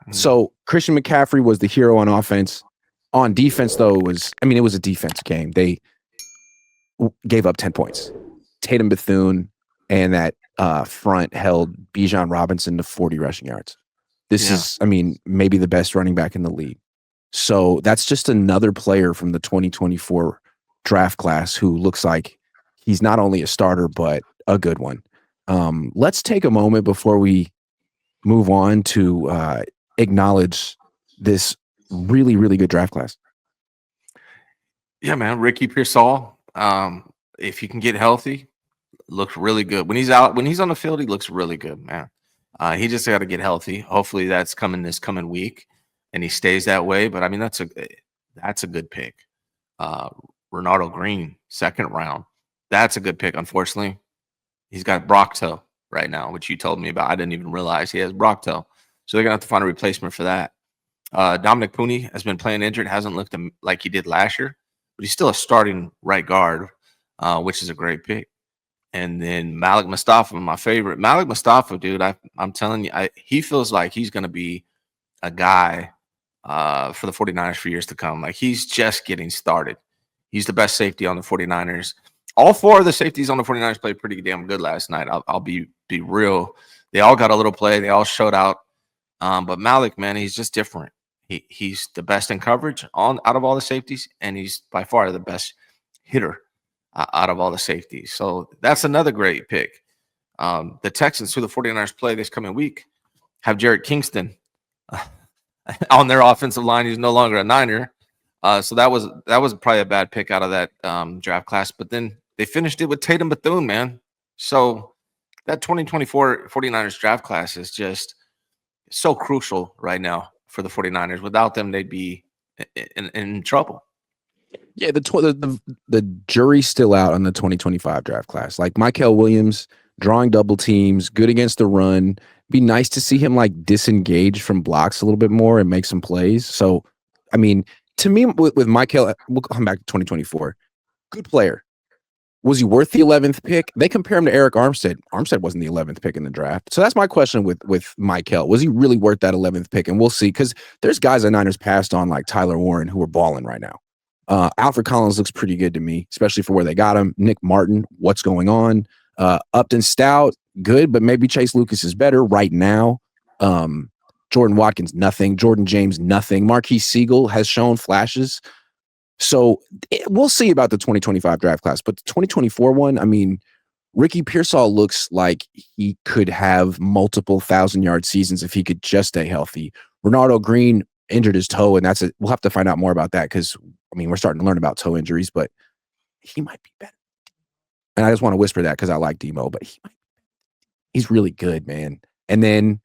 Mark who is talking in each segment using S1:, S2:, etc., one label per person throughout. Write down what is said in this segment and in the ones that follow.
S1: Mhm.
S2: So Christian McCaffrey was the hero on offense. On defense, though, it was a defense game. They gave up 10 points. Tatum Bethune and that front held Bijan Robinson to 40 rushing yards. This
S1: Yeah.
S2: is, maybe the best running back in the league. So that's just another player from the 2024 draft class who looks like he's not only a starter, but a good one. Let's take a moment before we move on to acknowledge this really, really good draft class.
S1: Yeah, man. Ricky Pearsall, if he can get healthy, looks really good. When he's out, when he's on the field, he looks really good, man. He just got to get healthy. Hopefully, that's coming this coming week, and he stays that way. But I mean, that's a good pick. Uh, Ronaldo Green, second round. That's a good pick. Unfortunately, he's got Brockto right now, which you told me about. I didn't even realize he has Brockto. So they're gonna have to find a replacement for that. Dominic Pooney has been playing injured, hasn't looked like he did last year, but he's still a starting right guard, which is a great pick. And then Malik Mustafa, my favorite. Malik Mustafa, dude, I'm telling you, he feels like he's going to be a guy for the 49ers for years to come. Like he's just getting started. He's the best safety on the 49ers. All four of the safeties on the 49ers played pretty damn good last night. I'll be real. They all got a little play. They all showed out. But Malik, man, he's just different. He's the best in coverage out of all the safeties, and he's by far the best hitter out of all the safeties. So that's another great pick. The Texans, who the 49ers play this coming week, have Jarrett Kingston on their offensive line. He's no longer a Niner. So that was probably a bad pick out of that draft class. But then they finished it with Tatum Bethune, man. So that 2024 49ers draft class is just so crucial right now for the 49ers. Without them, they'd be in trouble.
S2: Yeah, the jury's still out on the 2025 draft class. Like Mykel Williams drawing double teams, good against the run. Be nice to see him like disengage from blocks a little bit more and make some plays. So, to me, with Mykel, we'll come back to 2024. Good player. Was he worth the 11th pick? They compare him to Eric Armstead. Armstead wasn't the 11th pick in the draft. So that's my question with Mykel. Was he really worth that 11th pick? And we'll see, because there's guys that Niners passed on like Tyler Warren who are balling right now. Alfred Collins looks pretty good to me, especially for where they got him. Nick Martin, what's going on? Upton Stout, good, but maybe Chase Lucas is better right now. Jordan Watkins, nothing. Jordan James, nothing. Marquise Siegel has shown flashes. So we'll see about the 2025 draft class, but the 2024 one, Ricky Pearsall looks like he could have multiple 1,000-yard seasons if he could just stay healthy. Ronaldo Green injured his toe, and we'll have to find out more about that because, we're starting to learn about toe injuries, but he might be better. And I just want to whisper that because I like Demo, but he's really good, man. And then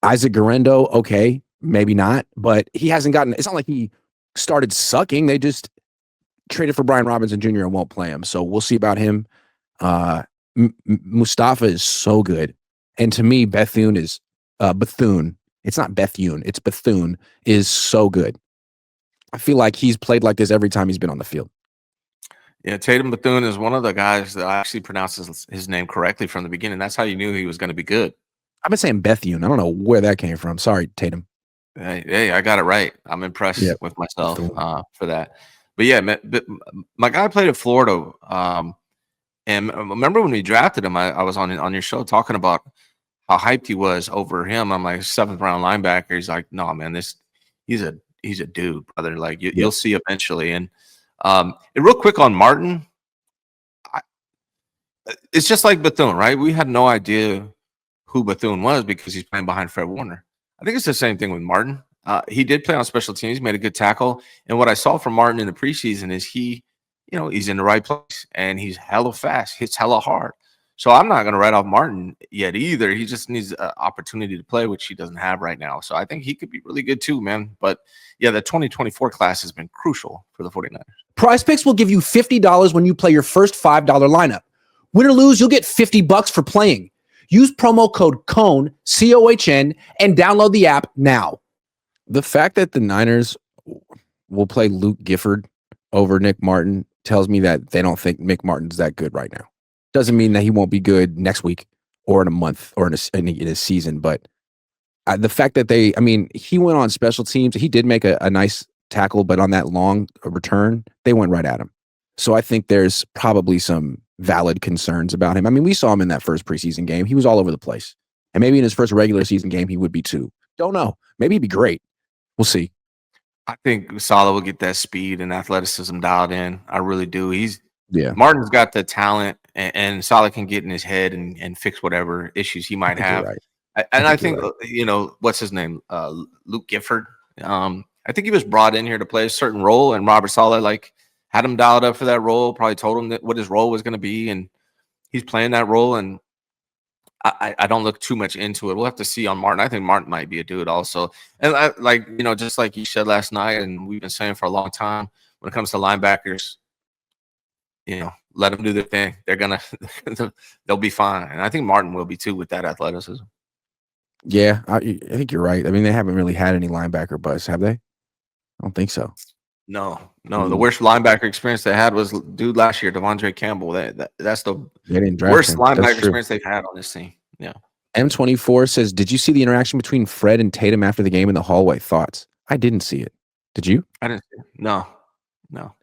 S2: Isaac Guerrero, okay, maybe not, but he hasn't gotten – it's not like he started sucking. They just traded for Brian Robinson Jr. and won't play him. So we'll see about him. Mustafa is so good. And to me, Bethune is Bethune. It's not Bethune. It's Bethune is so good. I feel like he's played like this every time he's been on the field.
S1: Yeah, Tatum Bethune is one of the guys that actually pronounces his name correctly from the beginning. That's how you knew he was going to be good.
S2: I've been saying Bethune. I don't know where that came from. Sorry, Tatum.
S1: Hey, I got it right. I'm impressed with myself for that. But yeah, my guy played at Florida. And remember when we drafted him, I was on your show talking about how hyped he was over him. I'm like, 7th round linebacker. He's like, no, man, he's a dude, brother. Like you'll see eventually. And real quick on Martin, it's just like Bethune, right? We had no idea who Bethune was because he's playing behind Fred Warner. I think it's the same thing with Martin. He did play on special teams, made a good tackle. And what I saw from Martin in the preseason is he's in the right place and he's hella fast, hits hella hard. So I'm not going to write off Martin yet either. He just needs an opportunity to play, which he doesn't have right now. So I think he could be really good too, man. But yeah, the 2024 class has been crucial for the 49ers.
S3: Prize Picks will give you $50 when you play your first $5 lineup. Win or lose, you'll get $50 for playing. Use promo code COHN, COHN, and download the app now.
S2: The fact that the Niners will play Luke Gifford over Nick Martin tells me that they don't think Nick Martin's that good right now. Doesn't mean that he won't be good next week or in a month or in a season, but the fact that he went on special teams. He did make a nice tackle, but on that long return, they went right at him. So I think there's probably some valid concerns about him. I mean, we saw him in that first preseason game. He was all over the place. And maybe in his first regular season game, he would be too. Don't know. Maybe he'd be great. We'll see.
S1: I think Salah will get that speed and athleticism dialed in. I really do.
S2: Yeah.
S1: Martin's got the talent, and Salah can get in his head and fix whatever issues he might have.
S2: Right.
S1: I think what's his name? Luke Gifford. I think he was brought in here to play a certain role, and Robert Saleh had him dialed up for that role. Probably told him what his role was going to be, and he's playing that role. And I don't look too much into it. We'll have to see on Martin. I think Martin might be a dude also. And just like you said last night, and we've been saying for a long time, when it comes to linebackers, let them do their thing. They'll be fine. And I think Martin will be too with that athleticism.
S2: Yeah, I think you're right. I mean, they haven't really had any linebacker buzz, have they? I don't think so.
S1: No. The worst linebacker experience they had was dude last year, Devondre Campbell. That's the worst linebacker experience they've had on this team. Yeah.
S2: M24 says, "Did you see the interaction between Fred and Tatum after the game in the hallway? Thoughts?" I didn't see it. Did you?
S1: I didn't see it. No.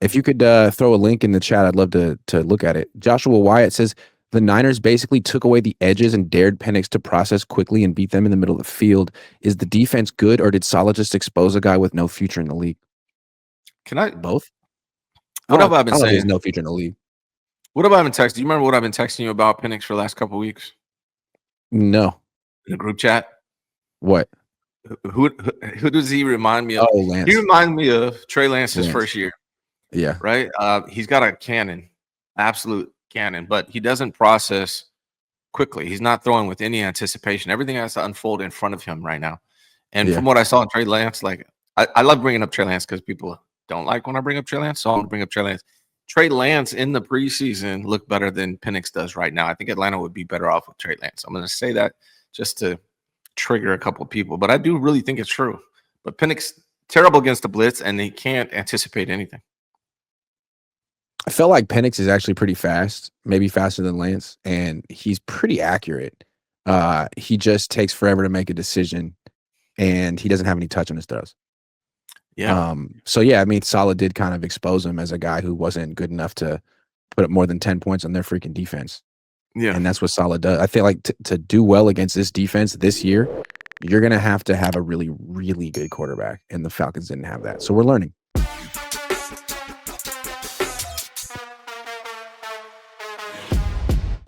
S2: If you could throw a link in the chat, I'd love to look at it. Joshua Wyatt says, "The Niners basically took away the edges and dared Penix to process quickly and beat them in the middle of the field. Is the defense good, or did Salah just expose a guy with no future in the league?"
S1: Can I
S2: both?
S1: What have I been saying?
S2: There's no future in the league.
S1: What have I been texting? Do you remember what I've been texting you about Penix for the last couple of weeks?
S2: No.
S1: In the group chat?
S2: What?
S1: Who does he remind me of?
S2: Oh, Lance.
S1: He reminds me of Trey Lance's first year.
S2: Yeah.
S1: Right? He's got a cannon, absolute cannon, but he doesn't process quickly. He's not throwing with any anticipation. Everything has to unfold in front of him right now. And from what I saw in Trey Lance, I love bringing up Trey Lance because people don't like when I bring up Trey Lance, so I'm going to bring up Trey Lance. Trey Lance in the preseason looked better than Penix does right now. I think Atlanta would be better off with Trey Lance. I'm going to say that just to trigger a couple of people, but I do really think it's true. But Penix, terrible against the blitz, and he can't anticipate anything.
S2: I felt like Penix is actually pretty fast, maybe faster than Lance, and he's pretty accurate. He just takes forever to make a decision, and he doesn't have any touch on his throws.
S1: Yeah.
S2: I mean, Salah did kind of expose him as a guy who wasn't good enough to put up more than 10 points on their freaking defense.
S1: Yeah.
S2: And that's what Salah does. I feel like to do well against this defense this year, you're going to have a really, really good quarterback, and the Falcons didn't have that. So we're learning.